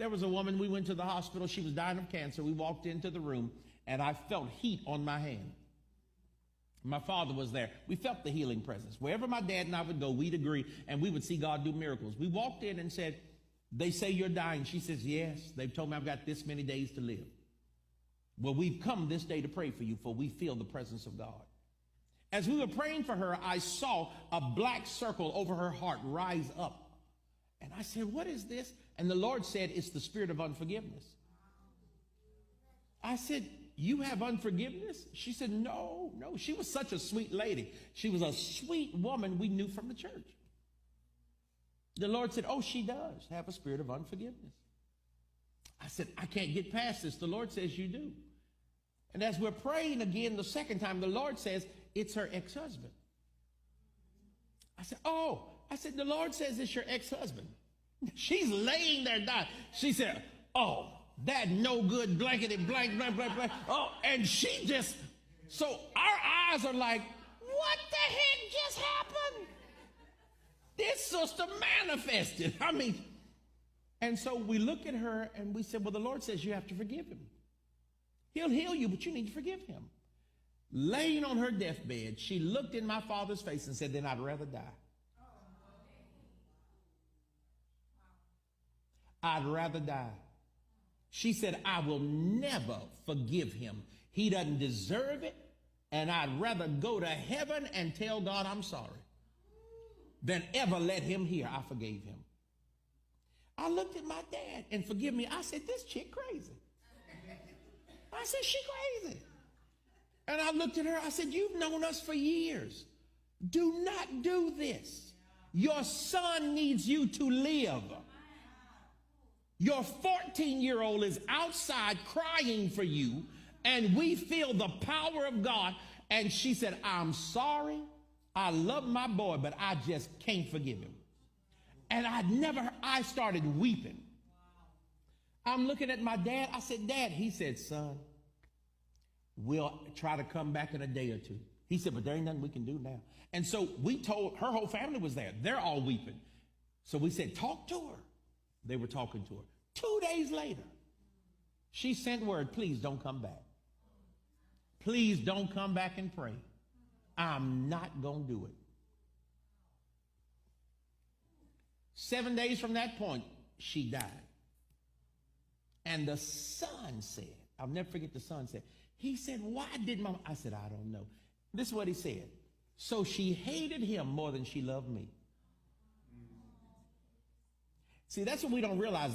There was a woman, we went to the hospital. She was dying of cancer. We walked into the room, and I felt heat on my hand. My father was there. We felt the healing presence. Wherever my dad and I would go, we'd agree, and we would see God do miracles. We walked in and said, they say you're dying. She says, yes. They've told me I've got this many days to live. Well, we've come this day to pray for you, for we feel the presence of God. As we were praying for her, I saw a black circle over her heart rise up. And I said, what is this? And the Lord said, it's the spirit of unforgiveness. I said, you have unforgiveness? She said, no. She was such a sweet lady. She was a sweet woman we knew from the church. The Lord said, oh, she does have a spirit of unforgiveness. I said, I can't get past this. The Lord says you do. And as we're praying again the second time, the Lord says, it's her ex-husband. I said, oh. I said, the Lord says it's your ex-husband. She's laying there dying. She said, oh, that no good blankety blank, blank, blank, blank. Oh, and she just, so our eyes are like, what the heck just happened? This sister manifested. And so we look at her and we said, well, the Lord says you have to forgive him. He'll heal you, but you need to forgive him. Laying on her deathbed, she looked in my father's face and said, then I'd rather die. I'd rather die. She said, I will never forgive him. He doesn't deserve it, and I'd rather go to heaven and tell God I'm sorry than ever let him hear I forgave him. I looked at my dad, and forgive me, I said, this chick crazy. I said, she crazy. And I looked at her, I said, you've known us for years. Do not do this. Your son needs you to live. Your 14-year-old is outside crying for you, and we feel the power of God. And she said, I'm sorry. I love my boy, but I just can't forgive him. And I started weeping. I'm looking at my dad. I said, Dad. He said, son, we'll try to come back in a day or two. He said, but there ain't nothing we can do now. And so we told, her whole family was there. They're all weeping. So we said, talk to her. They were talking to her. 2 days later, she sent word, please don't come back. Please don't come back and pray. I'm not going to do it. 7 days from that point, she died. And the son said, I'll never forget the son said, he said, why did Mama? I said, I don't know. This is what he said. So she hated him more than she loved me. See, that's what we don't realize.